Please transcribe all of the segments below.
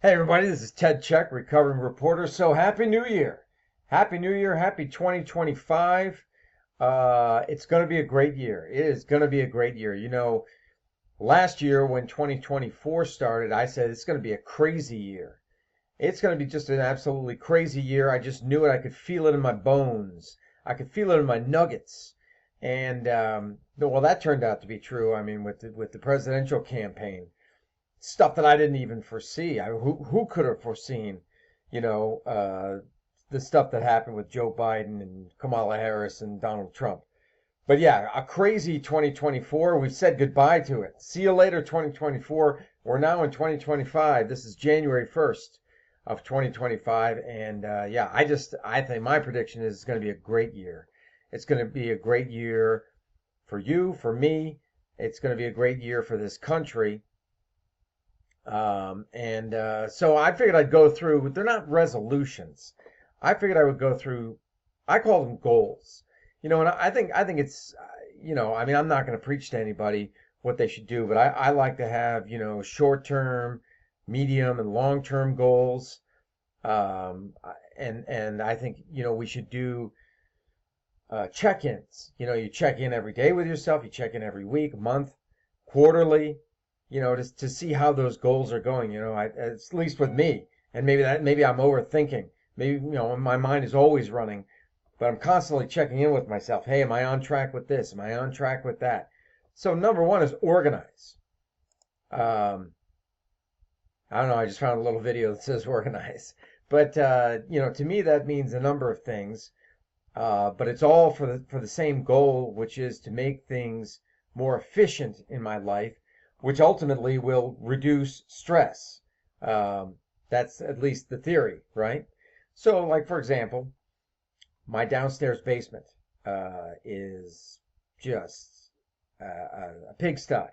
Hey everybody, this is Ted Check, recovering reporter. So happy New Year. Happy New Year, happy 2025. It's going to be a great year. It is going to be a great year. Last year when 2024 started, I said it's going to be a crazy year. It's going to be just an absolutely crazy year. I just knew it. I could feel it in my bones. I could feel it in my nuggets. And well, that turned out to be true. I mean, with the presidential campaign, stuff that I didn't even foresee. Who could have foreseen, you know, uh, the stuff that happened with Joe Biden and Kamala Harris and Donald Trump. But yeah, a crazy 2024. We've said goodbye to it. See you later, 2024. We're now in 2025. This is January 1st of 2025. And yeah, I think my prediction is it's going to be a great year. It's going to be a great year for you, for me. It's going to be a great year for this country. So I figured I'd go through, they're not resolutions. I figured I would go through, I call them goals. And I think it's, I mean, I'm not going to preach to anybody what they should do, but I like to have, short-term, medium, and long-term goals. And I think, we should do check-ins. You check in every day with yourself, you check in every week, month, quarterly, to see how those goals are going. At least with me, and maybe I'm overthinking. Maybe my mind is always running, but I'm constantly checking in with myself. Hey, am I on track with this? Am I on track with that? So number one is organize. Um, I don't know. I just found a little video that says organize, but to me that means a number of things. But it's all for the same goal, which is to make things more efficient in my life, which ultimately will reduce stress. That's at least the theory, right? So, like for example, my downstairs basement is just a pigsty.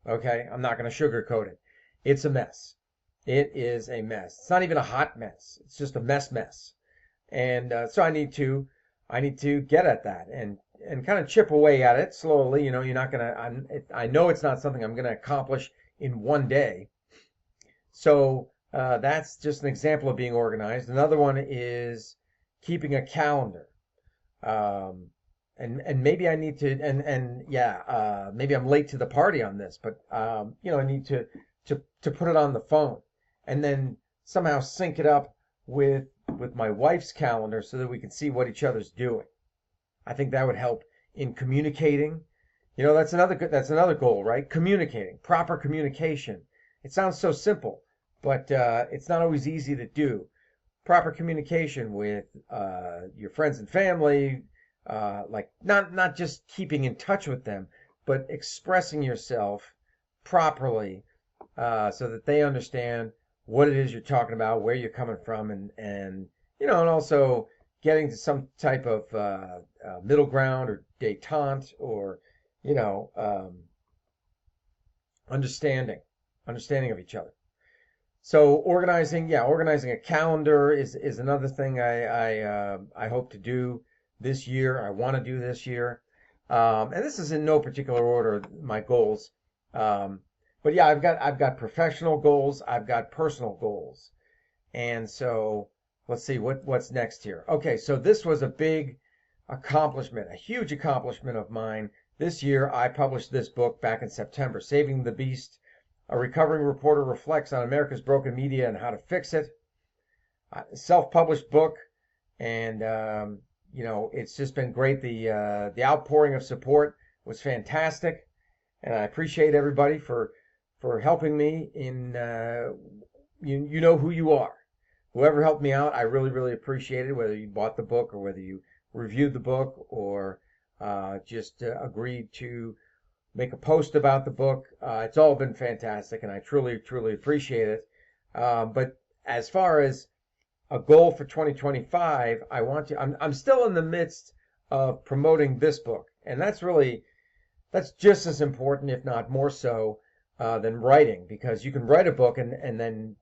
Okay, I'm not going to sugarcoat it. It's a mess. It is a mess. It's not even a hot mess. It's just a mess. And so I need to get at that and kind of chip away at it slowly. You're not gonna. I know it's not something I'm gonna accomplish in one day. So that's just an example of being organized. Another one is keeping a calendar. Um, and maybe I need to and yeah, maybe I'm late to the party on this, but I need to put it on the phone and then somehow sync it up with my wife's calendar so that we can see what each other's doing. I think that would help in communicating. That's another goal, right? Communicating, proper communication. It sounds so simple, but it's not always easy to do. Proper communication with your friends and family, like not just keeping in touch with them, but expressing yourself properly so that they understand what it is you're talking about, where you're coming from, and also getting to some type of middle ground or détente or you know um, understanding of each other. So organizing a calendar is another thing I hope to do this year. I want to do this year, and this is in no particular order my goals. Um, but yeah, I've got professional goals. I've got personal goals, and so let's see what's next here. Okay, so this was a big accomplishment, a huge accomplishment of mine. This year, I published this book back in September, Saving the Beast. A recovering reporter reflects on America's broken media and how to fix it. Self-published book, and it's just been great. The outpouring of support was fantastic, and I appreciate everybody for helping me. You know who you are. Whoever helped me out, I really really appreciate it. Whether you bought the book or whether you reviewed the book or just agreed to make a post about the book. It's all been fantastic, and I truly, truly appreciate it. But as far as a goal for 2025, I'm still in the midst of promoting this book, and that's just as important, if not more so, than writing, because you can write a book and then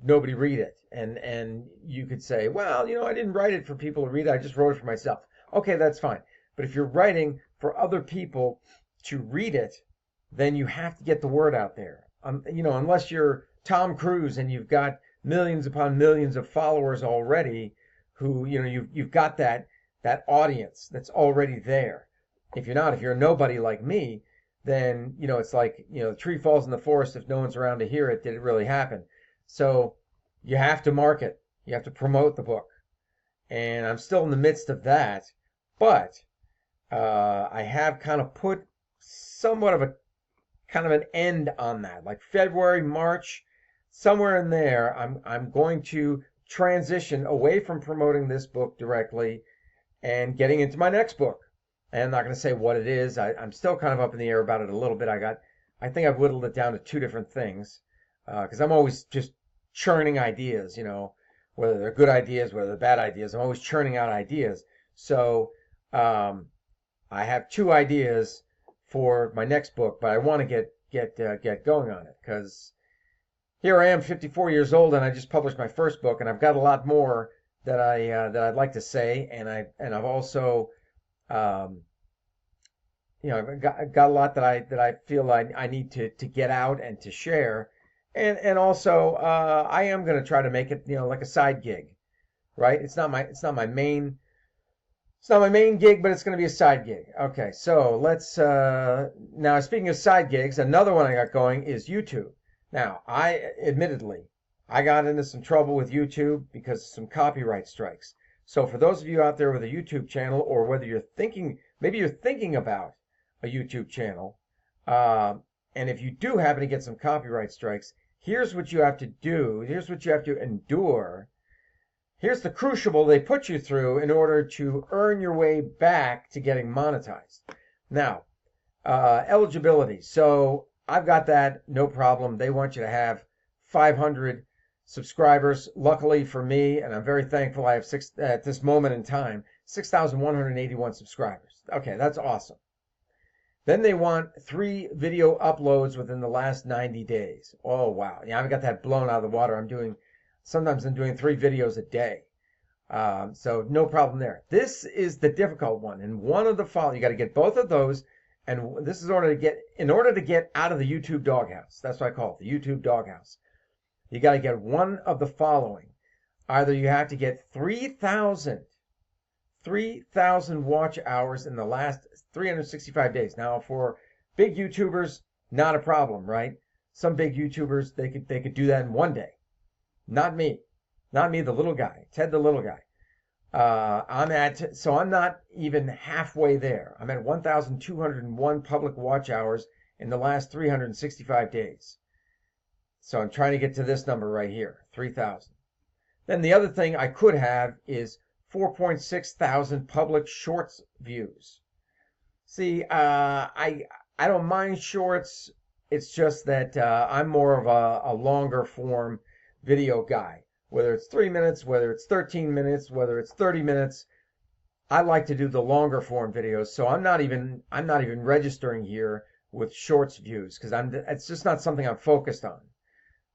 nobody read it, and you could say, well, I didn't write it for people to read it. I just wrote it for myself. Okay, that's fine. But if you're writing for other people to read it, then you have to get the word out there. Unless you're Tom Cruise and you've got millions upon millions of followers already who, you've got that audience that's already there. If you're a nobody like me, then, it's like, the tree falls in the forest if no one's around to hear it. Did it really happen? So you have to market, you have to promote the book. And I'm still in the midst of that, but I have kind of put somewhat of a kind of an end on that. Like February, March, somewhere in there, I'm going to transition away from promoting this book directly and getting into my next book. And I'm not going to say what it is. I'm still kind of up in the air about it a little bit. I think I've whittled it down to two different things because I'm always just churning ideas, whether they're good ideas, whether they're bad ideas. I'm always churning out ideas. So I have two ideas for my next book, but I want to get going on it because here I am, 54 years old, and I just published my first book, and I've got a lot more that I'd like to say, and I've also I've got a lot that I feel I need to get out and to share, and also I am going to try to make it like a side gig, right? It's not my main gig, but it's going to be a side gig. Okay, so let's now speaking of side gigs, another one I got going is YouTube. Now, admittedly, I got into some trouble with YouTube because of some copyright strikes. So for those of you out there with a YouTube channel, or whether maybe you're thinking about a YouTube channel, and if you do happen to get some copyright strikes, here's what you have to do. Here's what you have to endure. Here's the crucible they put you through in order to earn your way back to getting monetized. Now, eligibility. So I've got that, no problem. They want you to have 500 subscribers. Luckily for me, and I'm very thankful, I have at this moment in time, 6,181 subscribers. Okay, that's awesome. Then they want 3 video uploads within the last 90 days. Oh, wow. Yeah, I've got that blown out of the water. Sometimes I'm doing 3 videos a day. So no problem there. This is the difficult one. And one of the following, you got to get both of those. And this is in order to get out of the YouTube doghouse. That's what I call it, the YouTube doghouse. You got to get one of the following. Either you have to get 3,000 watch hours in the last 365 days. Now, for big YouTubers, not a problem, right? Some big YouTubers, they could do that in one day. Not me, the little guy, Ted the little guy. So I'm not even halfway there. I'm at 1,201 public watch hours in the last 365 days. So I'm trying to get to this number right here, 3,000. Then the other thing I could have is 4.6 thousand public shorts views. See, I don't mind shorts. It's just that I'm more of a longer form video guy. Whether it's 3 minutes, whether it's 13 minutes, whether it's 30 minutes, I like to do the longer form videos. So I'm not even registering here with shorts views because it's just not something I'm focused on.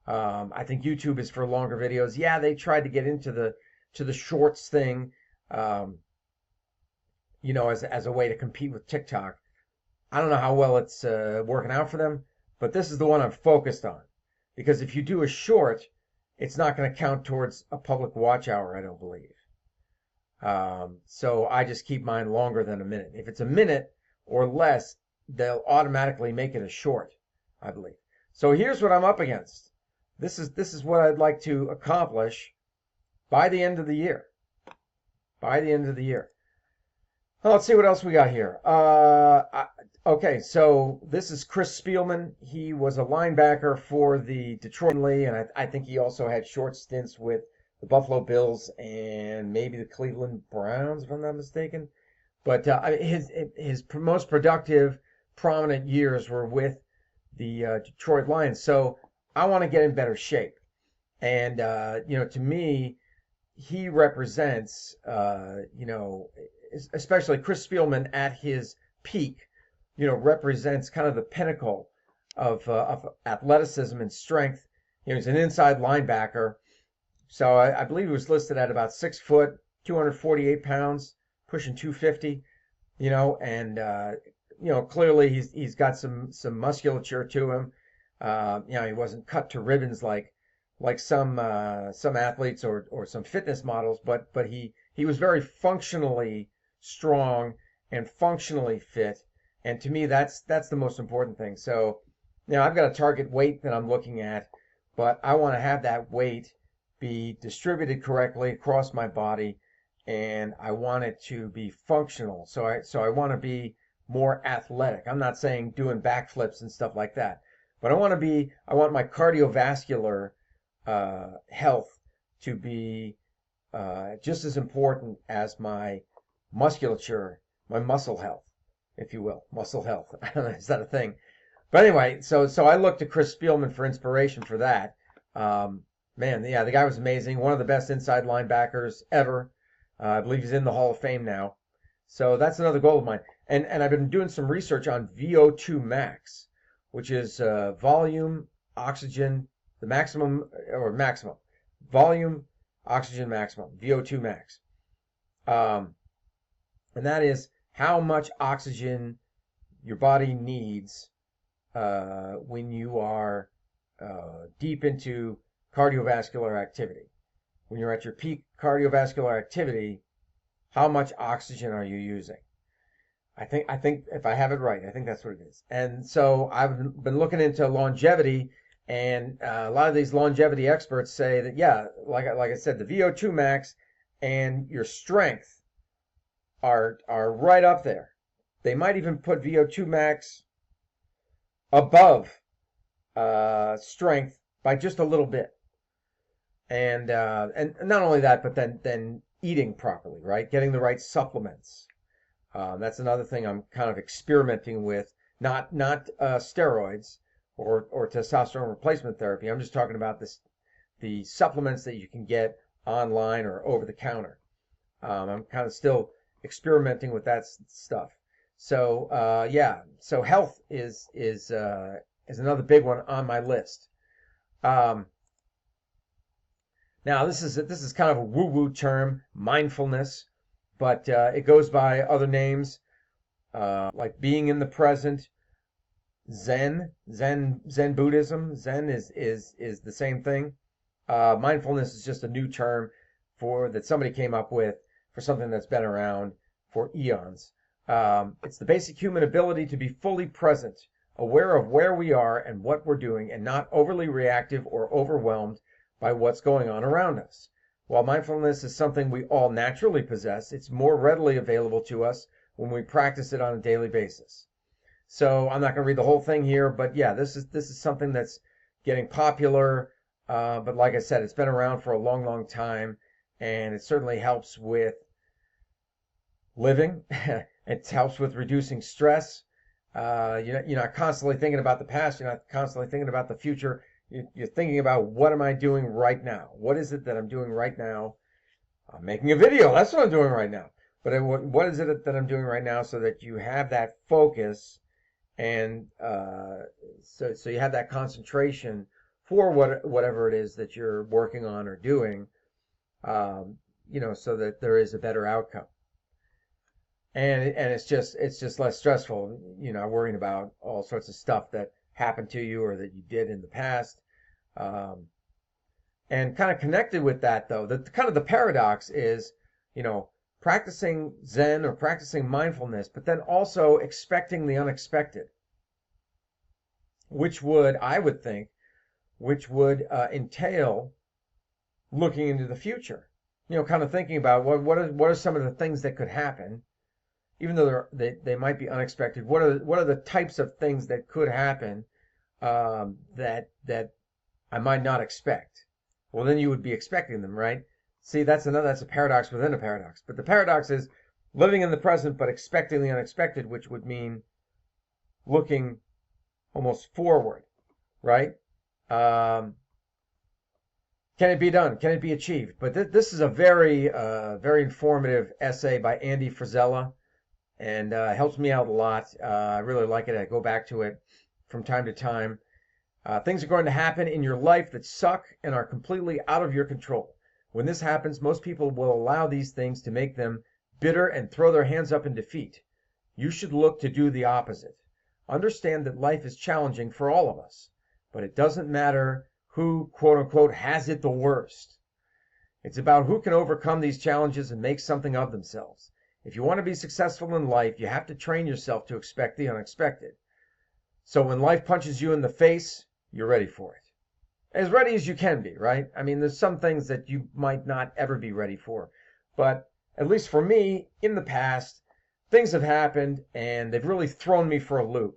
I think YouTube is for longer videos. Yeah, they tried to get into the shorts thing, as a way to compete with TikTok. I don't know how well it's working out for them, but this is the one I'm focused on. Because if you do a short, it's not going to count towards a public watch hour, I don't believe. So I just keep mine longer than a minute. If it's a minute or less, they'll automatically make it a short, I believe. So here's what I'm up against. This is what I'd like to accomplish by the end of the year. By the end of the year. Well, let's see what else we got here. Okay, so this is Chris Spielman. He was a linebacker for the Detroit Lee, and I think he also had short stints with the Buffalo Bills and maybe the Cleveland Browns, if I'm not mistaken. But his most productive, prominent years were with the Detroit Lions. So I want to get in better shape. And, to me, he represents, especially Chris Spielman at his peak, represents kind of the pinnacle of athleticism and strength. He's an inside linebacker. So I believe he was listed at about 6 foot, 248 pounds, pushing 250, and, clearly he's got some musculature to him. He wasn't cut to ribbons like some athletes or some fitness models, but he was very functionally strong and functionally fit. And to me, that's the most important thing. So, I've got a target weight that I'm looking at, but I want to have that weight be distributed correctly across my body, and I want it to be functional. So I want to be more athletic. I'm not saying doing backflips and stuff like that, but I want my cardiovascular health to be just as important as my musculature, my muscle health, if you will, muscle health. I don't know, is that a thing? But anyway, so I looked to Chris Spielman for inspiration for that. Man, yeah, the guy was amazing. One of the best inside linebackers ever. I believe he's in the Hall of Fame now. So that's another goal of mine. And I've been doing some research on VO2 max, which is volume, oxygen, the maximum volume, oxygen maximum, VO2 max. And that is how much oxygen your body needs when you are deep into cardiovascular activity. When you're at your peak cardiovascular activity, how much oxygen are you using? I think if I have it right, I think that's what it is. And so I've been looking into longevity, and a lot of these longevity experts say that, yeah, like I said, the VO2 max and your strength are right up there. They might even put VO2 max above strength by just a little bit. And not only that, but then eating properly, right? Getting the right supplements. That's another thing I'm kind of experimenting with. Not steroids or testosterone replacement therapy. I'm just talking about the supplements that you can get online or over the counter. I'm kind of still experimenting with that stuff. So yeah, so health is another big one on my list. Now this is kind of a woo-woo term, mindfulness, but it goes by other names like being in the present, Zen Buddhism. Zen is the same thing. Mindfulness is just a new term that somebody came up with for something that's been around for eons. It's the basic human ability to be fully present, aware of where we are and what we're doing, and not overly reactive or overwhelmed by what's going on around us. While mindfulness is something we all naturally possess, it's more readily available to us when we practice it on a daily basis. So I'm not going to read the whole thing here, but yeah, this is something that's getting popular. But like I said, it's been around for a long, long time, and it certainly helps with living. It helps with reducing stress. You're not constantly thinking about the past. You're not constantly thinking about the future. You're thinking about, what am I doing right now? What is it that I'm doing right now? I'm making a video. That's what I'm doing right now. But what is it that I'm doing right now, so that you have that focus and so you have that concentration for whatever it is that you're working on or doing, so that there is a better outcome. And it's just less stressful, worrying about all sorts of stuff that happened to you or that you did in the past. And kind of connected with that, though, the paradox is, practicing Zen or practicing mindfulness, but then also expecting the unexpected, which I would think, entail looking into the future. Kind of thinking about what are some of the things that could happen, even though they might be unexpected. What are the types of things that could happen that I might not expect? Well, then you would be expecting them, right? See, that's a paradox within a paradox. But the paradox is living in the present but expecting the unexpected, which would mean looking almost forward, right? Can it be done? Can it be achieved? But this is a very informative essay by Andy Frisella, and helps me out a lot. I really like it. I go back to it from time to time. Things are going to happen in your life that suck and are completely out of your control. When this happens, most people will allow these things to make them bitter and throw their hands up in defeat. You should look to do the opposite. Understand that life is challenging for all of us, but it doesn't matter who, quote unquote, has it the worst. It's about who can overcome these challenges and make something of themselves. If you want to be successful in life, you have to train yourself to expect the unexpected. So when life punches you in the face, you're ready for it. As ready as you can be, right? I mean, there's some things that you might not ever be ready for. But at least for me, in the past, things have happened and they've really thrown me for a loop.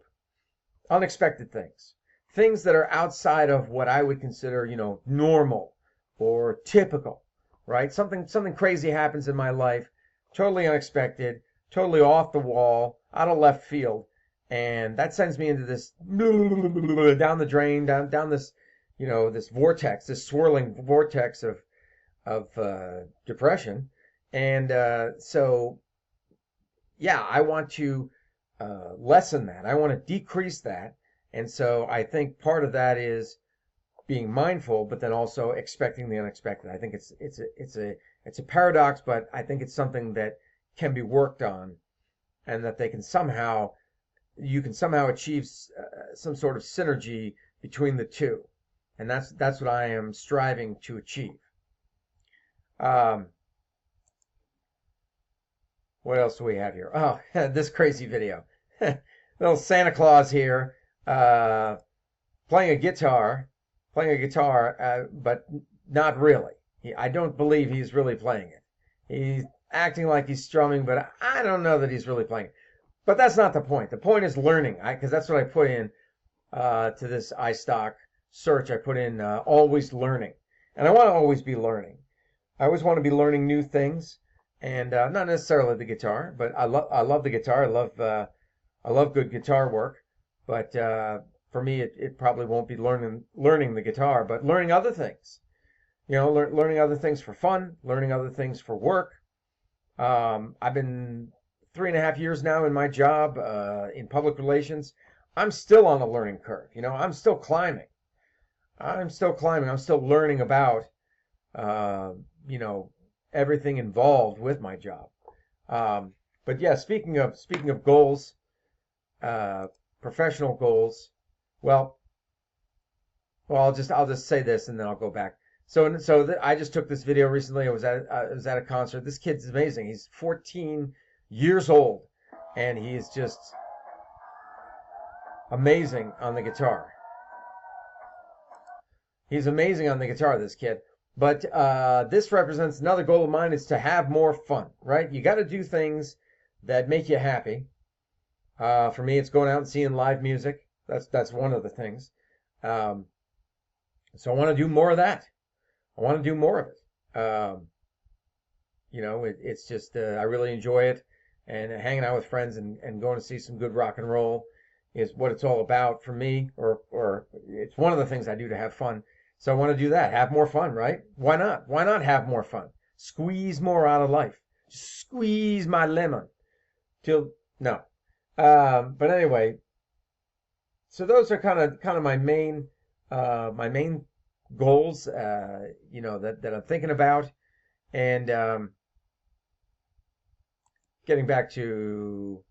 Unexpected things. Things that are outside of what I would consider, normal or typical, right? Something crazy happens in my life, totally unexpected, totally off the wall, out of left field, and that sends me into this down the drain, down this, this vortex, this swirling vortex of depression, and so yeah, I want to lessen that. I want to decrease that, and so I think part of that is being mindful, but then also expecting the unexpected. I think it's a paradox, but I think it's something that can be worked on, and that you can somehow achieve some sort of synergy between the two, and that's what I am striving to achieve. What else do we have here? Oh, this crazy video. Little Santa Claus here, playing a guitar, but not really. I don't believe he's really playing it. He's acting like he's strumming, but I don't know that he's really playing it. But that's not the point. The point is learning, because that's what I put in to this iStock search. I put in always learning, and I want to always be learning. I always want to be learning new things, and not necessarily the guitar, but I love the guitar. I love good guitar work, but for me, it probably won't be learning the guitar, but learning other things. Learning other things for fun, learning other things for work. I've been 3.5 years now in my job in public relations. I'm still on a learning curve. I'm still climbing. I'm still learning about everything involved with my job. But yeah, speaking of goals, professional goals. Well, I'll just say this and then I'll go back. I just took this video recently. I was at a concert. This kid's amazing. He's 14 years old, and he is just amazing on the guitar. He's amazing on the guitar, this kid. But this represents another goal of mine, is to have more fun, right? You got to do things that make you happy. For me, it's going out and seeing live music. That's one of the things. So I want to do more of that. I want to do more of it. It's just I really enjoy it, and hanging out with friends and going to see some good rock and roll is what it's all about for me, or it's one of the things I do to have fun. So I want to do that, have more fun, right? Why not? Why not have more fun? Squeeze more out of life. Just squeeze my lemon till no. But anyway, so those are kind of my main goals, that I'm thinking about, and getting back to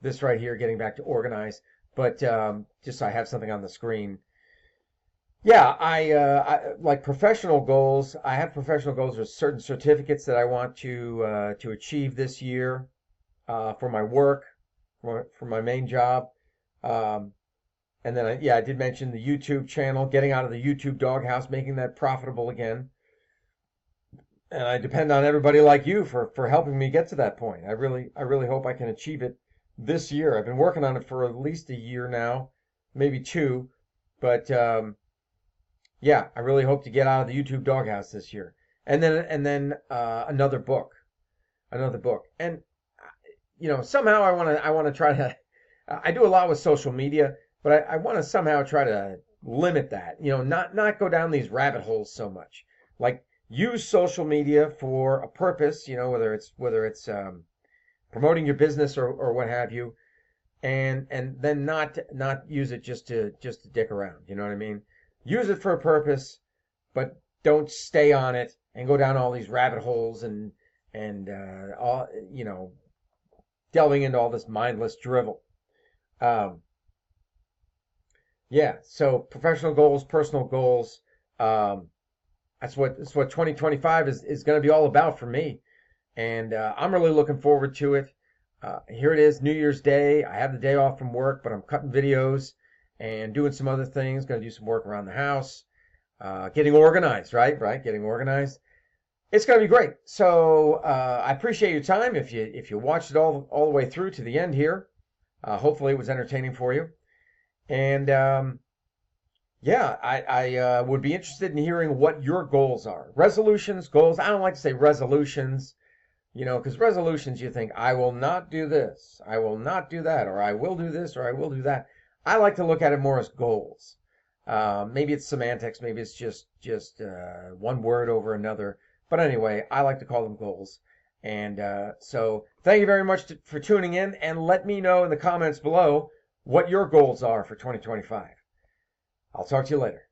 this right here, getting back to organize. But just so I have something on the screen. Yeah, I like professional goals. I have professional goals with certain certificates that I want to achieve this year for my work, for my main job. And then I did mention the YouTube channel, getting out of the YouTube doghouse, making that profitable again. And I depend on everybody like you for helping me get to that point. I really hope I can achieve it this year. I've been working on it for at least a year now, maybe two, but yeah, I really hope to get out of the YouTube doghouse this year. And then another book, and somehow I want to try to. I do a lot with social media, but I want to somehow try to limit that. Not go down these rabbit holes so much. Like, use social media for a purpose. Whether it's promoting your business or what have you, and then not use it just to dick around. You know what I mean? Use it for a purpose, but don't stay on it and go down all these rabbit holes and all delving into all this mindless drivel. Yeah. So professional goals, personal goals. Um, that's what 2025 is going to be all about for me. And I'm really looking forward to it. Here it is, New Year's Day. I have the day off from work, but I'm cutting videos and doing some other things. Going to do some work around the house, getting organized, right? Right, getting organized. It's going to be great. So I appreciate your time. If you watched it all the way through to the end here, hopefully it was entertaining for you. And yeah, I would be interested in hearing what your goals are. Resolutions, goals. I don't like to say resolutions, because resolutions you think, I will not do this, I will not do that, or I will do this, or I will do that. I like to look at it more as goals. Maybe it's semantics, maybe it's just one word over another. But anyway, I like to call them goals. And so thank you very much for tuning in, and let me know in the comments below what your goals are for 2025. I'll talk to you later.